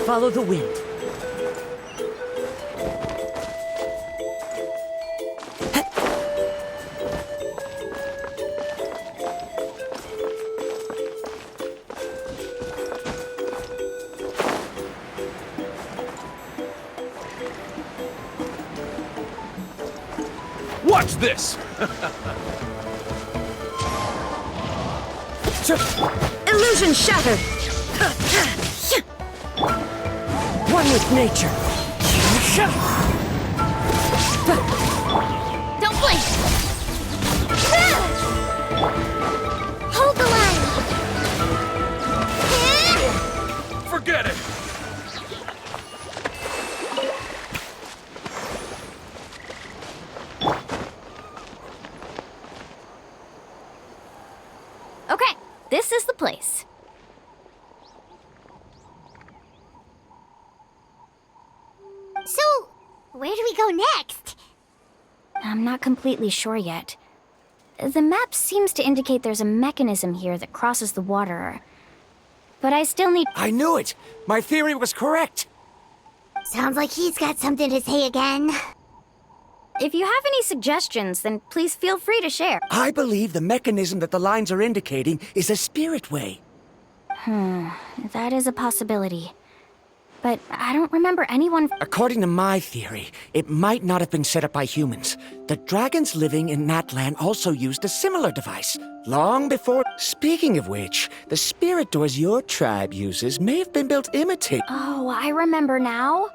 follow the wind. Watch this! Illusion shattered! One with nature. Don't blink! Hold the line! Forget it! Okay, this is the place. So, where do we go next? I'm not completely sure yet. The map seems to indicate there's a mechanism here that crosses the water. But I still need... I knew it! My theory was correct! Sounds like he's got something to say again. If you have any suggestions, then please feel free to share. I believe the mechanism that the lines are indicating is a spirit way. That is a possibility. But I don't remember anyone... According to my theory, it might not have been set up by humans. The dragons living in Natlan also used a similar device, long before... Speaking of which, the spirit doors your tribe uses may have been built imitate... Oh, I remember now.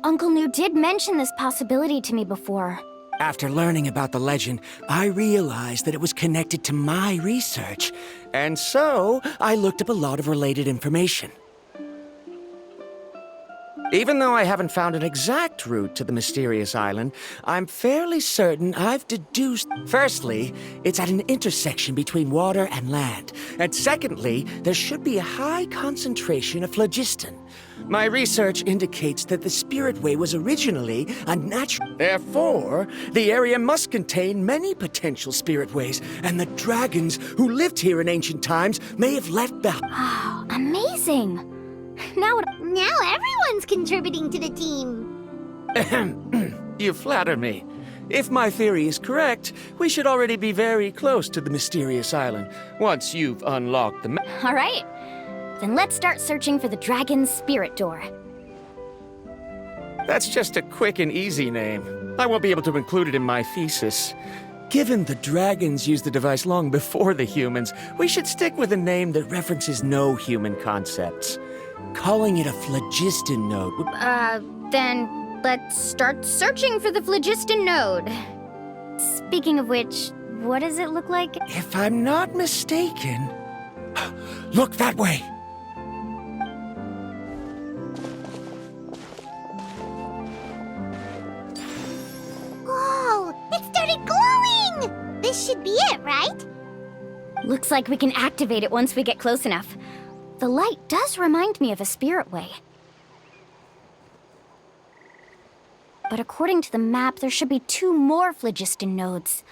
Uncle New did mention this possibility to me before. After learning about the legend, I realized that it was connected to my research. And so, I looked up a lot of related information. Even though I haven't found an exact route to the mysterious island, I'm fairly certain I've deduced... Firstly, it's at an intersection between water and land. And secondly, there should be a high concentration of phlogiston. My research indicates that the Spirit Way was originally a natural... Therefore, the area must contain many potential Spirit Ways, and the dragons who lived here in ancient times may have left behind... Oh, amazing! Now everyone's contributing to the team. You flatter me. If my theory is correct, we should already be very close to the mysterious island, once you've unlocked the All right. Then let's start searching for the dragon's spirit door. That's just a quick and easy name. I won't be able to include it in my thesis. Given the dragons used the device long before the humans, we should stick with a name that references no human concepts. Calling it a phlogiston node would... Then let's start searching for the Phlogiston node. Speaking of which, what does it look like? If I'm not mistaken... Look that way! Whoa! It started glowing! This should be it, right? Looks like we can activate it once we get close enough. The light does remind me of a spirit way. But according to the map, there should be 2 more phlogiston nodes.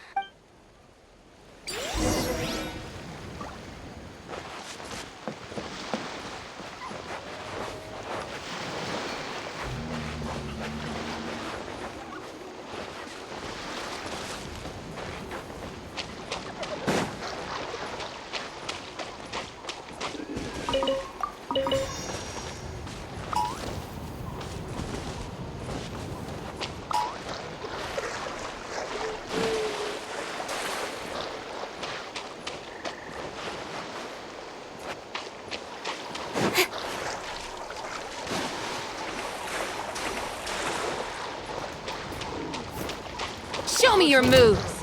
Show me your moves!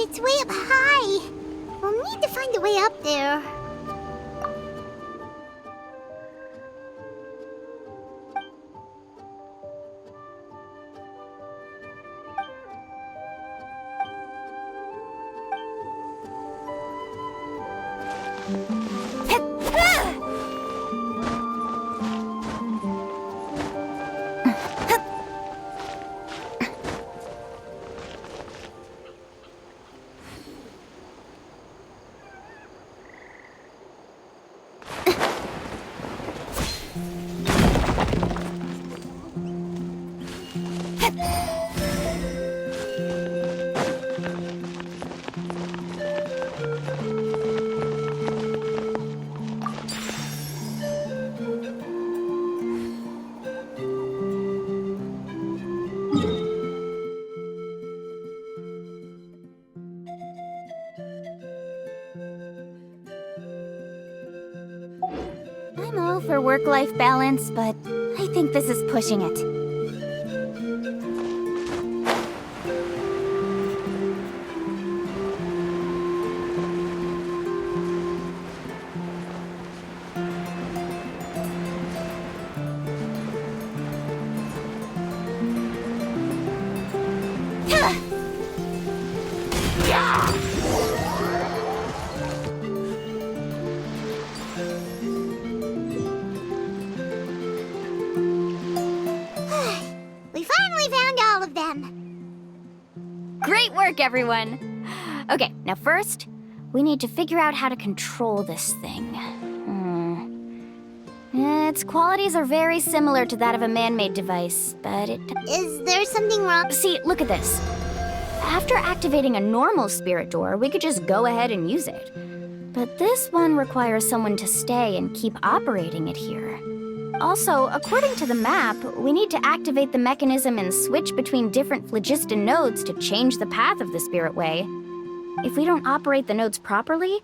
It's way up high. We'll need to find a way up there. I'm all for work-life balance, but I think this is pushing it. We finally found all of them. Great work, everyone! Okay, now first, we need to figure out how to control this thing. Its qualities are very similar to that of a man-made device, but it... Is there something wrong? See, look at this. After activating a normal spirit door, we could just go ahead and use it. But this one requires someone to stay and keep operating it here. Also, according to the map, we need to activate the mechanism and switch between different phlogiston nodes to change the path of the spirit way. If we don't operate the nodes properly,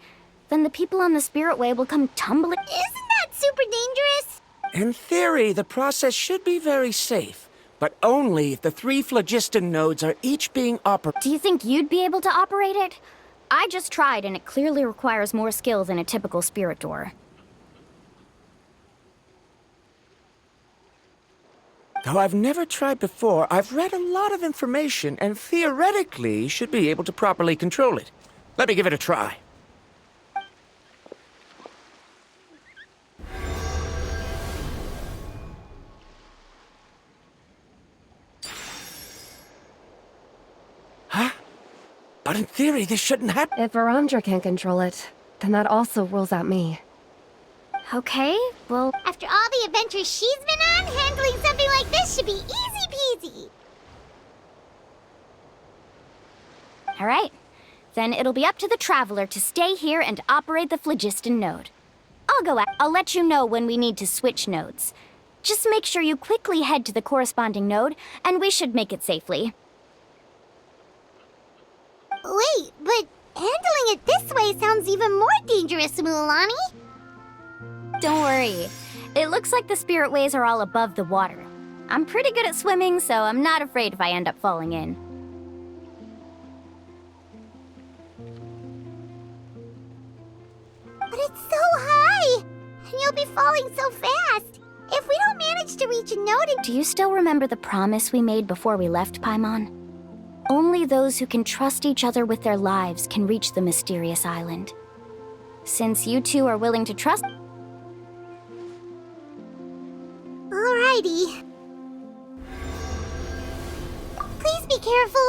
then the people on the spirit way will come tumbling. Isn't that super dangerous? In theory, the process should be very safe, but only if the 3 phlogiston nodes are each being operated. Do you think you'd be able to operate it? I just tried, and it clearly requires more skill than a typical spirit door. Though I've never tried before, I've read a lot of information and theoretically should be able to properly control it. Let me give it a try. Huh? But in theory, this shouldn't happen. If Arandra can control it, then that also rules out me. Okay, well... After all the adventures she's been on, handling something like this should be easy peasy. All right. Then it'll be up to the Traveler to stay here and operate the Phlogiston node. I'll let you know when we need to switch nodes. Just make sure you quickly head to the corresponding node, and we should make it safely. Wait, but handling it this way sounds even more dangerous, Mualani. Don't worry. It looks like the spirit ways are all above the water. I'm pretty good at swimming, so I'm not afraid if I end up falling in. But it's so high! And you'll be falling so fast! If we don't manage to reach a node and... Do you still remember the promise we made before we left, Paimon? Only those who can trust each other with their lives can reach the mysterious island. Since you two are willing to trust... Alrighty. Please be careful.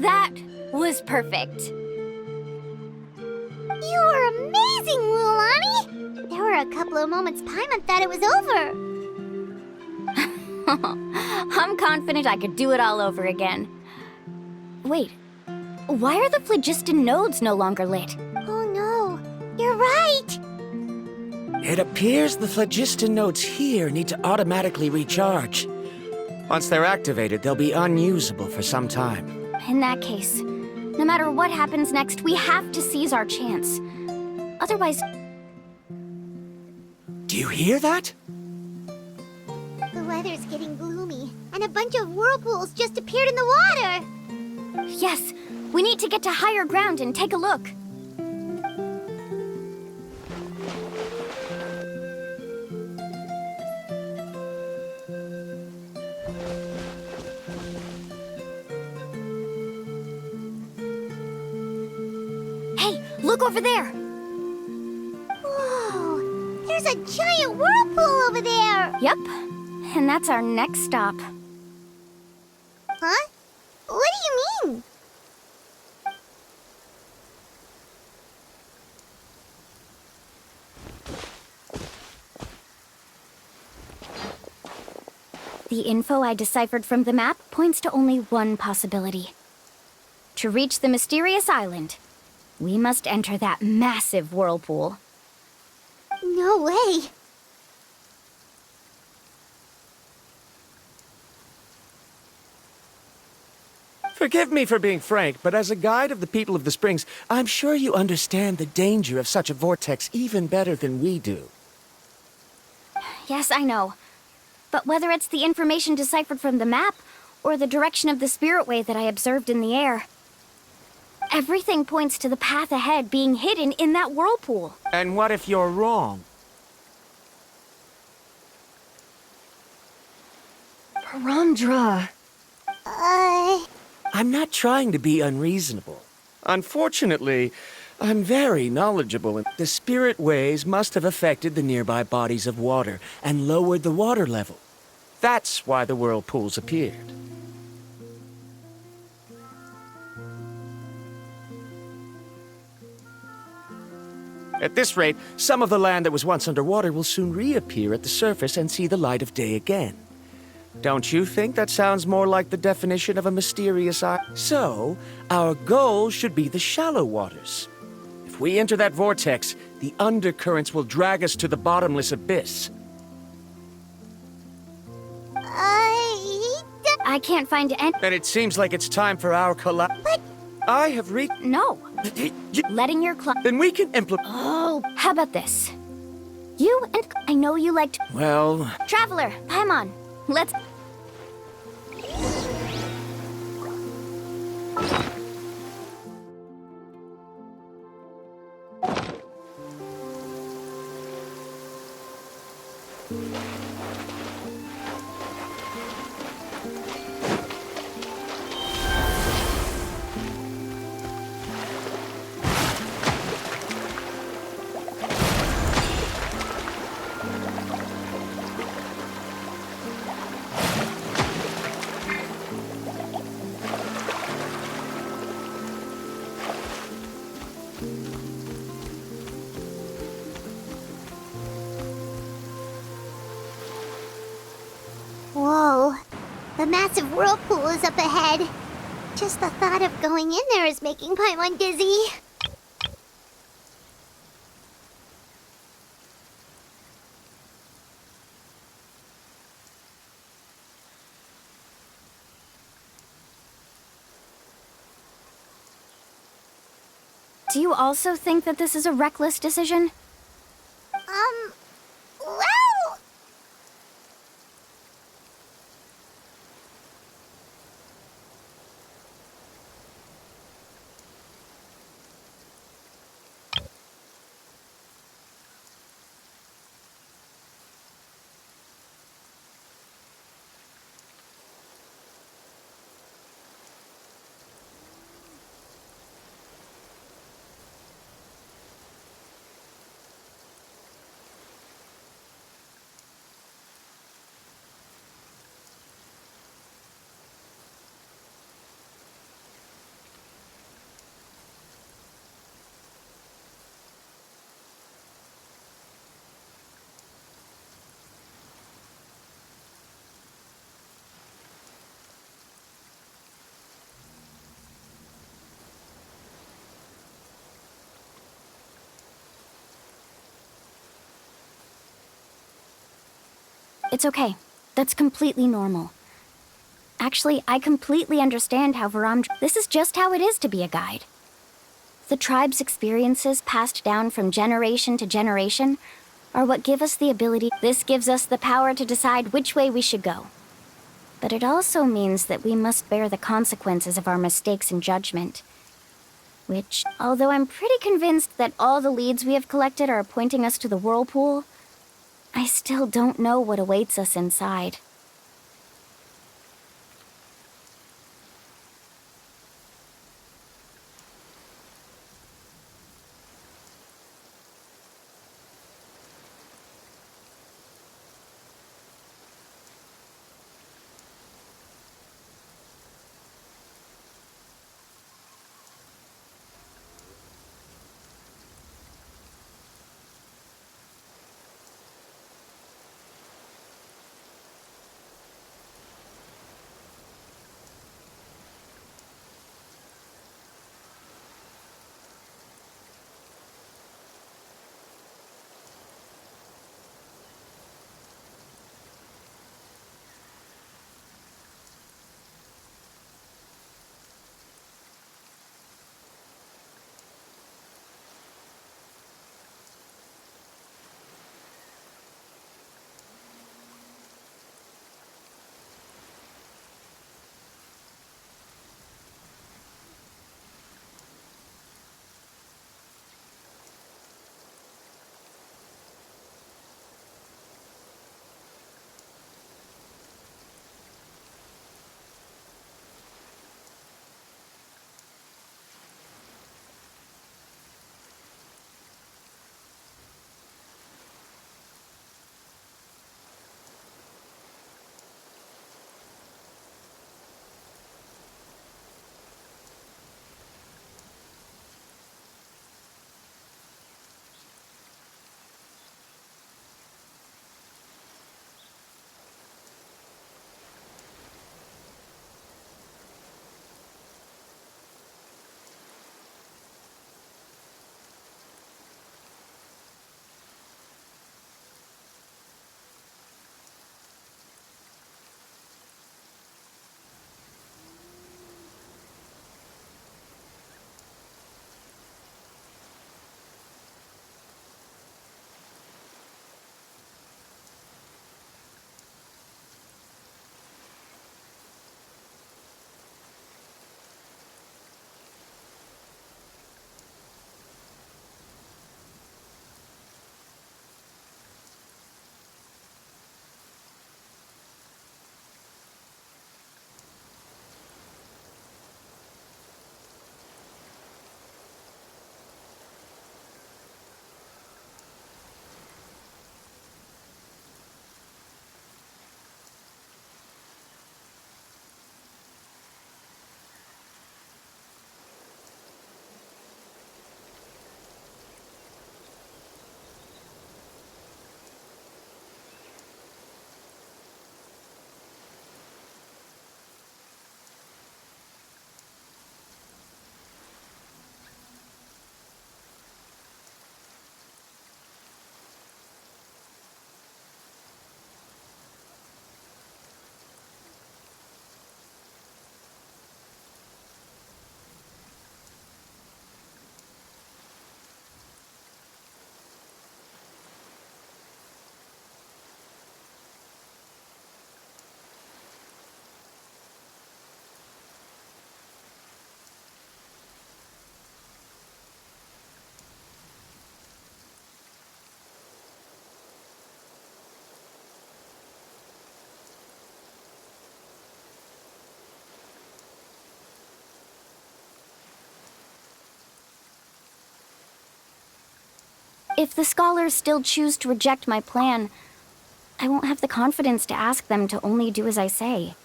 That was perfect. You were amazing, Lulani! There were a couple of moments Paimon thought it was over. I'm confident I could do it all over again. Wait, why are the phlogiston nodes no longer lit? Oh no, you're right! It appears the phlogiston nodes here need to automatically recharge. Once they're activated, they'll be unusable for some time. In that case, no matter what happens next, we have to seize our chance. Otherwise... Do you hear that? The weather's getting gloomy, and a bunch of whirlpools just appeared in the water! Yes, we need to get to higher ground and take a look. Hey, look over there! Whoa! There's a giant whirlpool over there! Yep, and that's our next stop. Huh? What do you mean? The info I deciphered from the map points to only one possibility. To reach the mysterious island, we must enter that massive whirlpool. No way! Forgive me for being frank, but as a guide of the people of the Springs, I'm sure you understand the danger of such a vortex even better than we do. Yes, I know. But whether it's the information deciphered from the map, or the direction of the spirit wave that I observed in the air, everything points to the path ahead being hidden in that whirlpool. And what if you're wrong? Parandra. I'm not trying to be unreasonable. Unfortunately, I'm very knowledgeable, and the spirit waves must have affected the nearby bodies of water and lowered the water level. That's why the whirlpools appeared. At this rate, some of the land that was once underwater will soon reappear at the surface and see the light of day again. Don't you think that sounds more like the definition of a mysterious island? So, our goal should be the shallow waters. If we enter that vortex, the undercurrents will drag us to the bottomless abyss. I can't find any... And it seems like it's time for our collapse. But... I have reached... No. Letting your Then we can implement... Oh, how about this? You and... I know you liked... Well... Traveler, Paimon, let's... Whoa. The massive whirlpool is up ahead. Just the thought of going in there is making Paimon dizzy. Do you also think that this is a reckless decision? Well... It's okay. That's completely normal. Actually, I completely understand how This is just how it is to be a guide. The tribe's experiences passed down from generation to generation are what give us the ability. This gives us the power to decide which way we should go. But it also means that we must bear the consequences of our mistakes and judgment. Which, although I'm pretty convinced that all the leads we have collected are pointing us to the whirlpool, I still don't know what awaits us inside. If the scholars still choose to reject my plan, I won't have the confidence to ask them to only do as I say.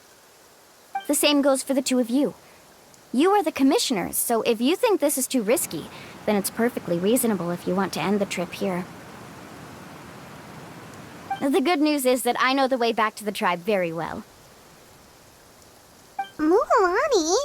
The same goes for the two of you. You are the commissioners, so if you think this is too risky, then it's perfectly reasonable if you want to end the trip here. The good news is that I know the way back to the tribe very well. Muhalani?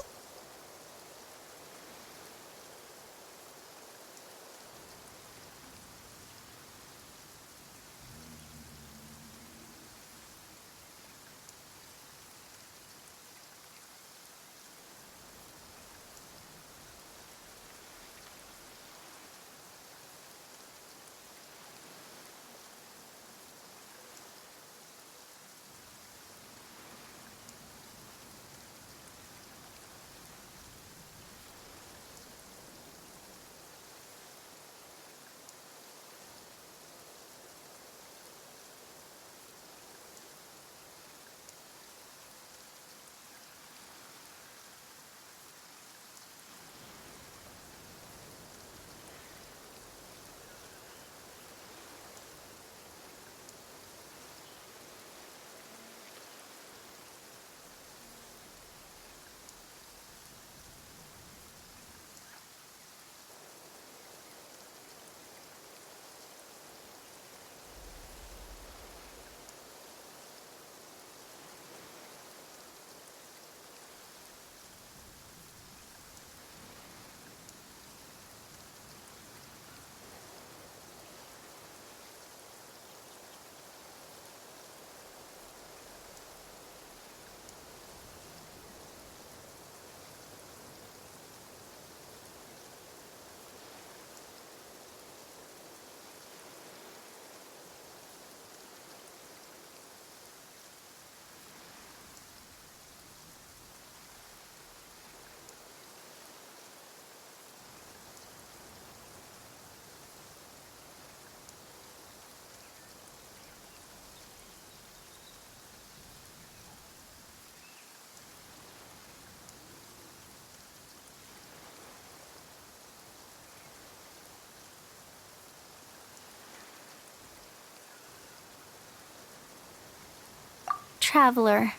traveler.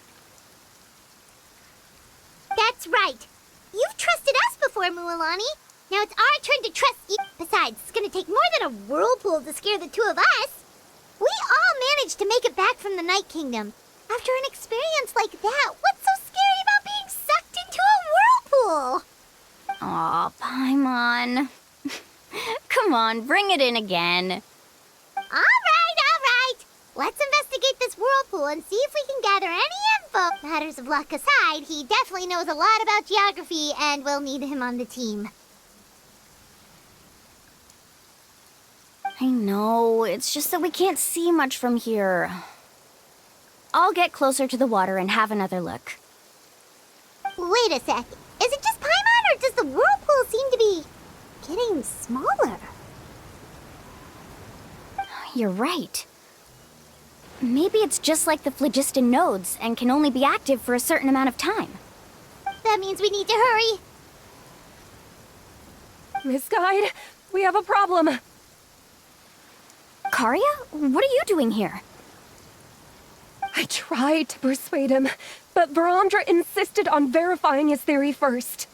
That's right. You've trusted us before, Mualani. Now it's our turn to trust you. Besides, it's gonna take more than a whirlpool to scare the two of us. We all managed to make it back from the Night Kingdom. After an experience like that, what's so scary about being sucked into a whirlpool? Aw, Paimon. Come on, bring it in again. All right. Let's investigate this whirlpool and see if we can gather any info. Matters of luck aside, he definitely knows a lot about geography, and we'll need him on the team. I know, it's just that we can't see much from here. I'll get closer to the water and have another look. Wait a sec. Is it just Paimon, or does the whirlpool seem to be getting smaller? You're right. Maybe it's just like the Phlogiston-Knoten and can only be active for a certain amount of time. That means we need to hurry. Miss Guide, we have a problem. Karia? What are you doing here? I tried to persuade him, but Varamdra insisted on verifying his theory first.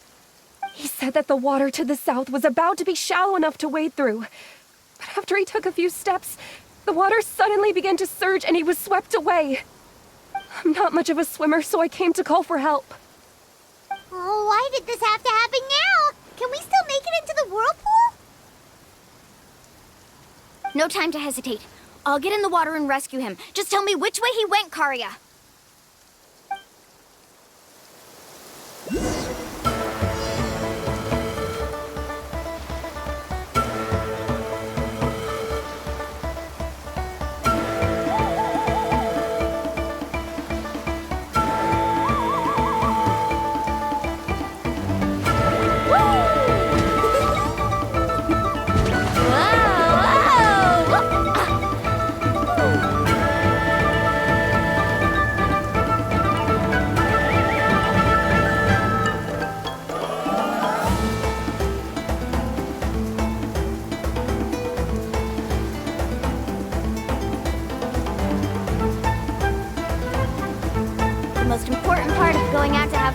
He said that the water to the south was about to be shallow enough to wade through. But after he took a few steps, the water suddenly began to surge and he was swept away. I'm not much of a swimmer, so I came to call for help. Oh, why did this have to happen now? Can we still make it into the whirlpool? No time to hesitate. I'll get in the water and rescue him. Just tell me which way he went, Karia.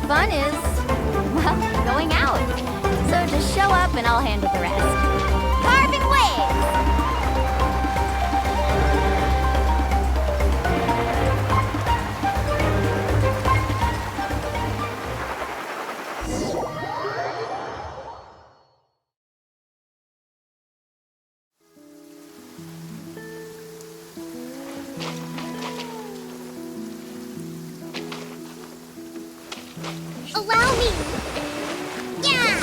Fun is, well, going out. So just show up and I'll handle the rest. Carving waves! Allow me! Yeah!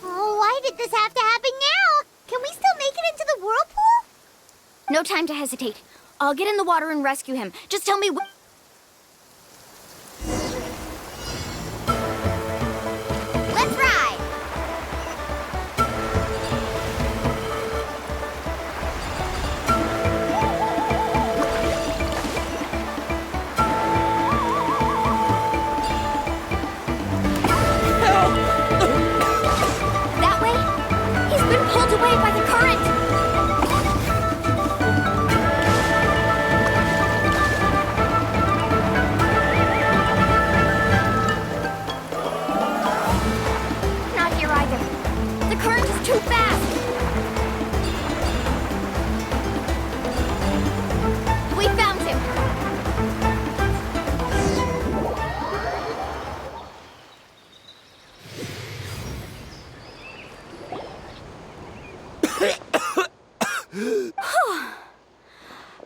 Oh, why did this have to happen now? Can we still make it into the whirlpool? No time to hesitate. I'll get in the water and rescue him. Just tell me Let's ride! That way? He's been pulled away by the current! Not here either. The current is too fast! We found him!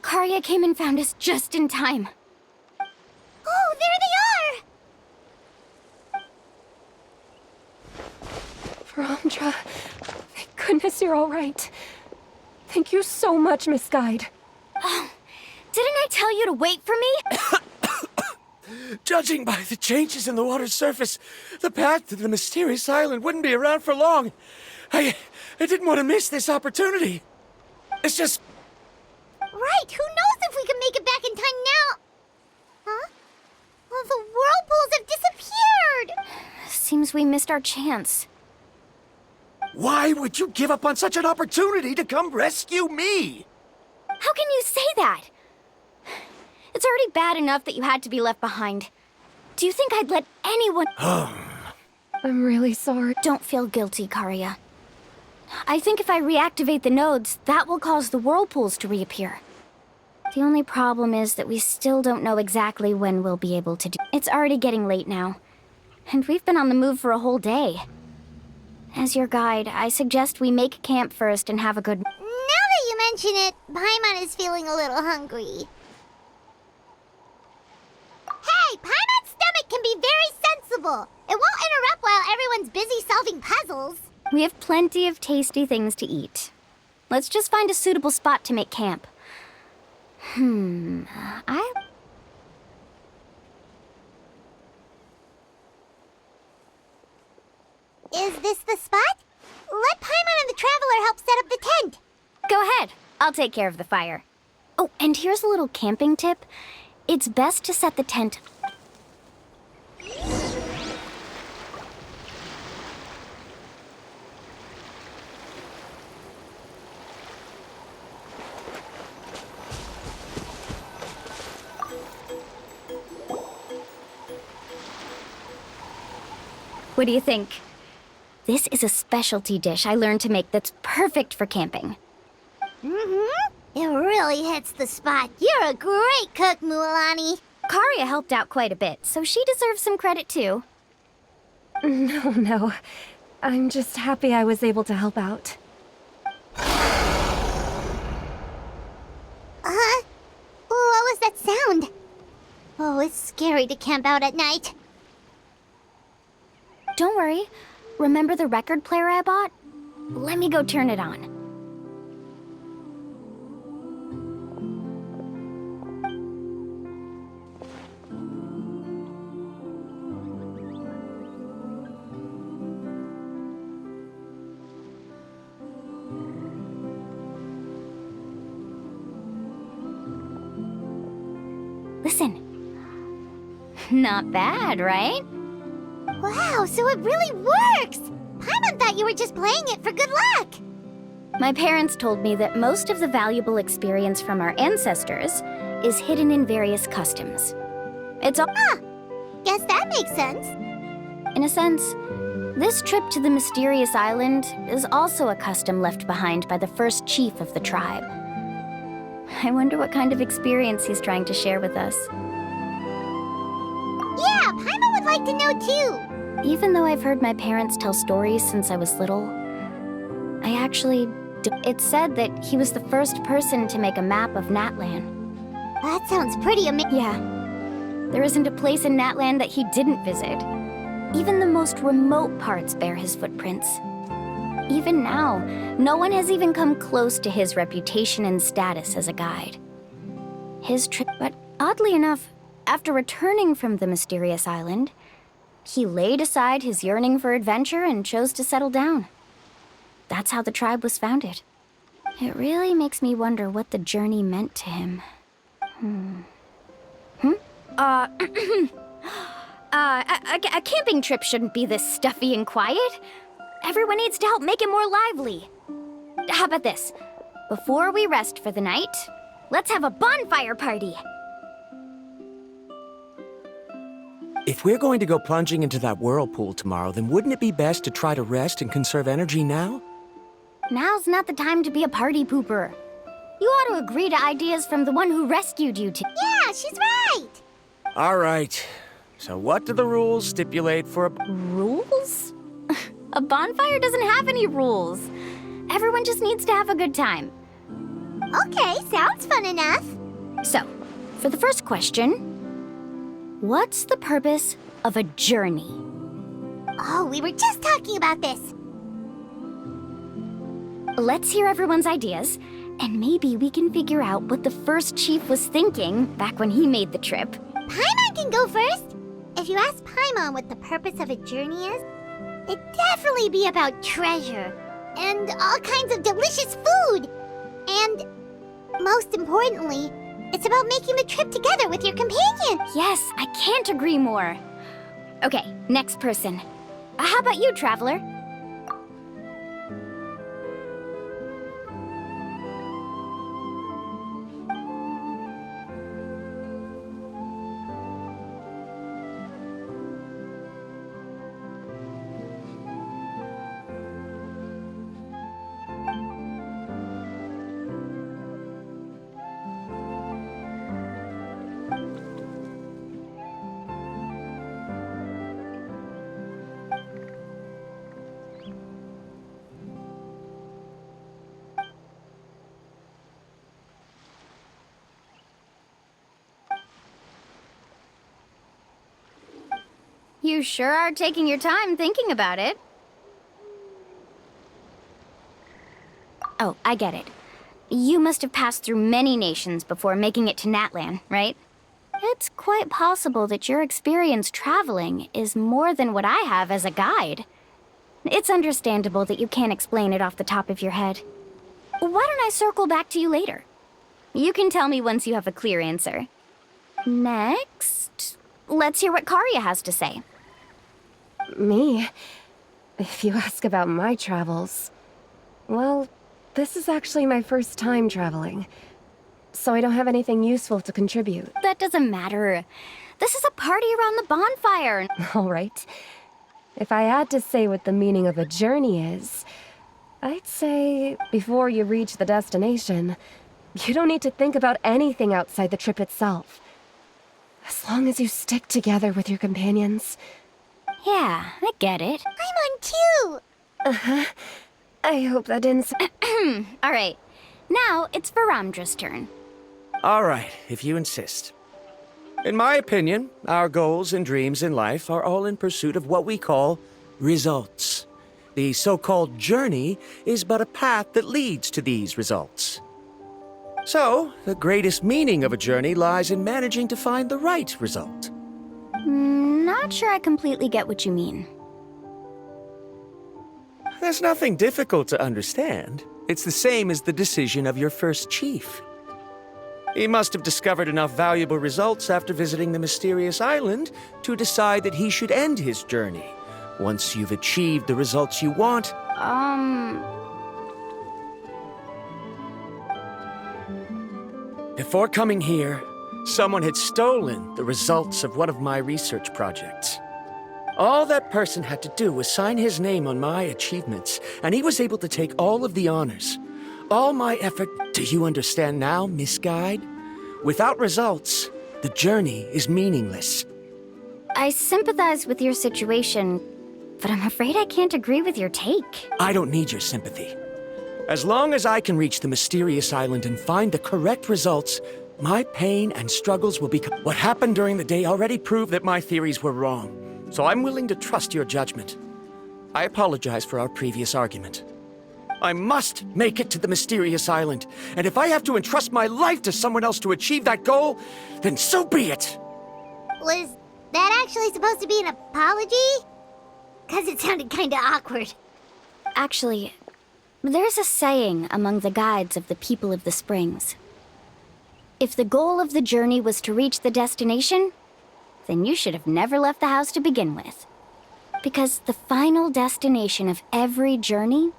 Karia came and found us just in time. Oh, there they are! Varamdra, thank goodness you're all right. Thank you so much, Miss Guide. Oh, didn't I tell you to wait for me? Judging by the changes in the water's surface, the path to the mysterious island wouldn't be around for long. I didn't want to miss this opportunity. It's just... Right, who knows if we can make it back in time now? Huh? Well, the whirlpools have disappeared! Seems we missed our chance. Why would you give up on such an opportunity to come rescue me? How can you say that? It's already bad enough that you had to be left behind. Do you think I'd let anyone... I'm really sorry. Don't feel guilty, Karia. I think if I reactivate the nodes, that will cause the whirlpools to reappear. The only problem is that we still don't know exactly when we'll be able to do... It's already getting late now, and we've been on the move for a whole day. As your guide, I suggest we make camp first and have a good... Now that you mention it, Paimon is feeling a little hungry. Hey, Paimon's stomach can be very sensible. It won't interrupt while everyone's busy solving puzzles. We have plenty of tasty things to eat. Let's just find a suitable spot to make camp. Is this the spot? Let Paimon and the Traveler help set up the tent. Go ahead. I'll take care of the fire. Oh, and here's a little camping tip. It's best to set the tent... What do you think? This is a specialty dish I learned to make that's perfect for camping. It really hits the spot. You're a great cook, Mualani. Karia helped out quite a bit, so she deserves some credit too. No. I'm just happy I was able to help out. What was that sound? Oh, it's scary to camp out at night. Don't worry. Remember the record player I bought? Let me go turn it on. Listen. Not bad, right? Wow, so it really works! Paimon thought you were just playing it for good luck! My parents told me that most of the valuable experience from our ancestors is hidden in various customs. It's all... Guess that makes sense. In a sense, this trip to the mysterious island is also a custom left behind by the first chief of the tribe. I wonder what kind of experience he's trying to share with us. Yeah, Paimon would like to know too! Even though I've heard my parents tell stories since I was little, I actually... It's said that he was the first person to make a map of Natlan. That sounds pretty amazing. Yeah. There isn't a place in Natlan that he didn't visit. Even the most remote parts bear his footprints. Even now, no one has even come close to his reputation and status as a guide. His trip... But oddly enough, after returning from the mysterious island, he laid aside his yearning for adventure and chose to settle down. That's how the tribe was founded. It really makes me wonder what the journey meant to him. A camping trip shouldn't be this stuffy and quiet. Everyone needs to help make it more lively. How about this? Before we rest for the night, let's have a bonfire party. If we're going to go plunging into that whirlpool tomorrow, then wouldn't it be best to try to rest and conserve energy now? Now's not the time to be a party pooper. You ought to agree to ideas from the one who rescued you to... Yeah, she's right! All right. So what do the rules stipulate for a... Rules? A bonfire doesn't have any rules. Everyone just needs to have a good time. Okay, sounds fun enough. So, for the first question... What's the purpose of a journey? Oh, we were just talking about this. Let's hear everyone's ideas, and maybe we can figure out what the first chief was thinking back when he made the trip. Paimon can go first. If you ask Paimon what the purpose of a journey is, it'd definitely be about treasure and all kinds of delicious food. And most importantly, it's about making the trip together with your companion. Yes, I can't agree more. Okay, next person. How about you, traveler? You sure are taking your time thinking about it. Oh, I get it. You must have passed through many nations before making it to Natlan, right? It's quite possible that your experience traveling is more than what I have as a guide. It's understandable that you can't explain it off the top of your head. Why don't I circle back to you later? You can tell me once you have a clear answer. Next, let's hear what Karya has to say. Me? If you ask about my travels... Well, this is actually my first time traveling. So I don't have anything useful to contribute. That doesn't matter. This is a party around the bonfire. All right. If I had to say what the meaning of a journey is, I'd say before you reach the destination, you don't need to think about anything outside the trip itself. As long as you stick together with your companions. Yeah, I get it. I'm on 2! I hope that didn't... All right. Now it's Varamdra's turn. All right, if you insist. In my opinion, our goals and dreams in life are all in pursuit of what we call results. The so-called journey is but a path that leads to these results. So, the greatest meaning of a journey lies in managing to find the right result. Not sure I completely get what you mean. There's nothing difficult to understand. It's the same as the decision of your first chief. He must have discovered enough valuable results after visiting the mysterious island to decide that he should end his journey. Once you've achieved the results you want... Before coming here, someone had stolen the results of one of my research projects. All that person had to do was sign his name on my achievements, and he was able to take all of the honors. All my effort, do you understand now, Miss Guide? Without results, the journey is meaningless. I sympathize with your situation, but I'm afraid I can't agree with your take. I don't need your sympathy. As long as I can reach the mysterious island and find the correct results, my pain and struggles will become... What happened during the day already proved that my theories were wrong. So I'm willing to trust your judgment. I apologize for our previous argument. I must make it to the mysterious island, and if I have to entrust my life to someone else to achieve that goal, then so be it! Was that actually supposed to be an apology? 'Cause it sounded kinda awkward. Actually, there's a saying among the guides of the people of the springs. If the goal of the journey was to reach the destination, then you should have never left the house to begin with. Because the final destination of every journey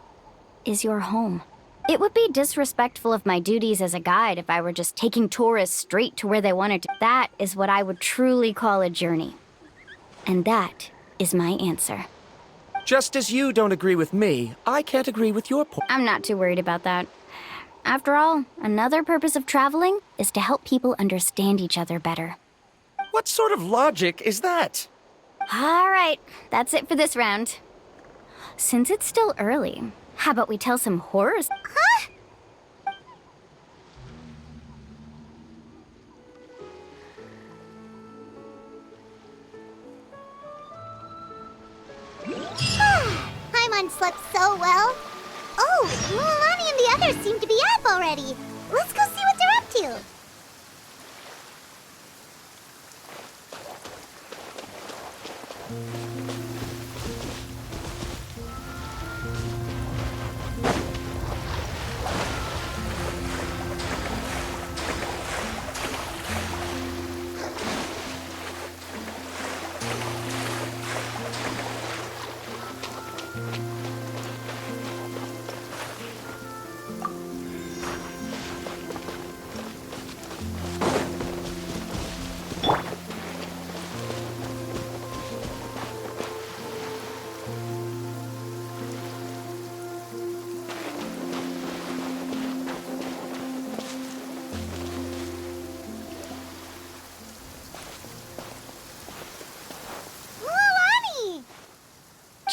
is your home. It would be disrespectful of my duties as a guide if I were just taking tourists straight to where they wanted to. That is what I would truly call a journey. And that is my answer. Just as you don't agree with me, I can't agree with your point. I'm not too worried about that. After all, another purpose of traveling is to help people understand each other better. What sort of logic is that? All right, that's it for this round. Since it's still early, how about we tell some horrors? Huh? Paimon slept so well. Oh, Mulan and the others seem to be up already. Let's go see what they're up to.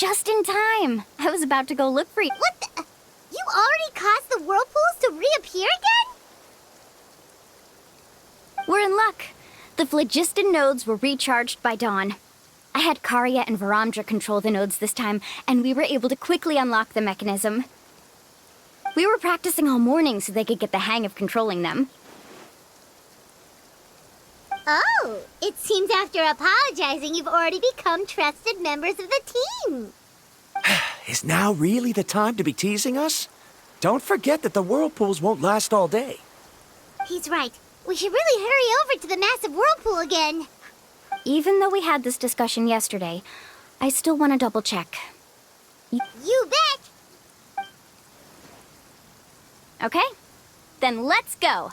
Just in time. I was about to go look for you. What the? You already caused the whirlpools to reappear again? We're in luck. The Phlogiston-Knoten were recharged by dawn. I had Karya and Varamdra control the nodes this time, and we were able to quickly unlock the mechanism. We were practicing all morning so they could get the hang of controlling them. Oh, it seems after apologizing, you've already become trusted members of the team. Is now really the time to be teasing us? Don't forget that the whirlpools won't last all day. He's right. We should really hurry over to the massive whirlpool again. Even though we had this discussion yesterday, I still want to double check. You bet! Okay? Then let's go!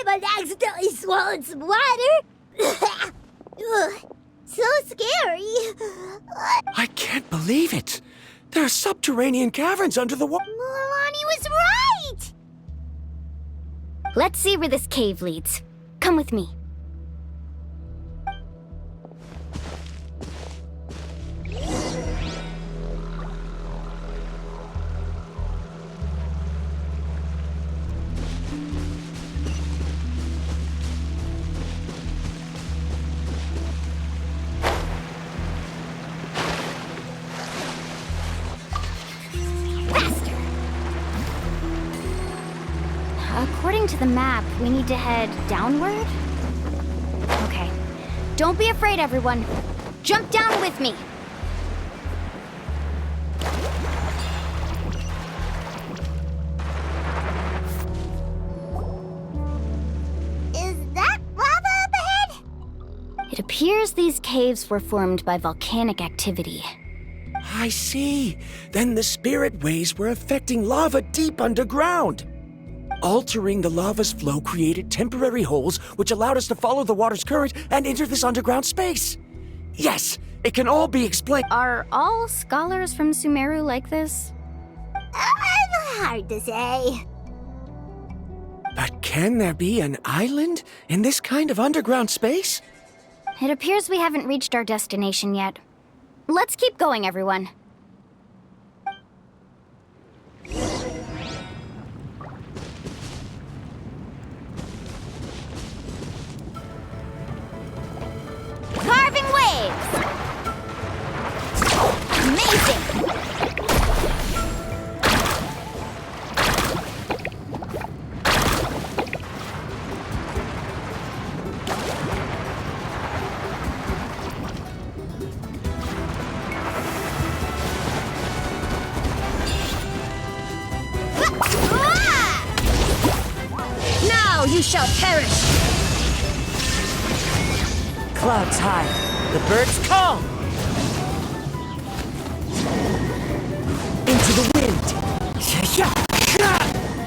Paimon accidentally swallowed some water. Ugh, so scary. I can't believe it. There are subterranean caverns under the water. Mualani was right! Let's see where this cave leads. Come with me. According to the map, we need to head downward? Okay. Don't be afraid, everyone. Jump down with me. Is that lava up ahead? It appears these caves were formed by volcanic activity. I see. Then the spirit waves were affecting lava deep underground. Altering the lava's flow created temporary holes which allowed us to follow the water's current and enter this underground space. Yes, it can all be explained. Are all scholars from Sumeru like this? Hard to say. But can there be an island in this kind of underground space? It appears we haven't reached our destination yet. Let's keep going, everyone. Carving waves! Amazing! Now you shall perish! Clouds high, the birds calm! Into the wind!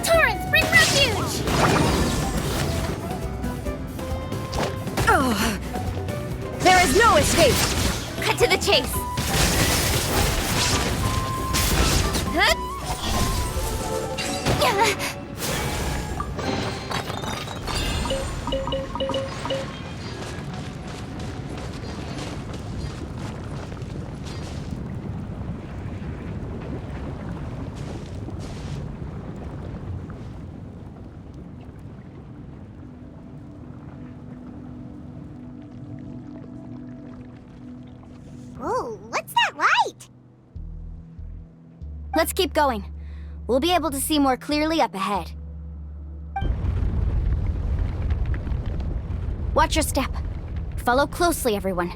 Torrents, bring refuge! Oh, there is no escape! Cut to the chase! Whoa, what's that light? Let's keep going. We'll be able to see more clearly up ahead. Watch your step. Follow closely, everyone.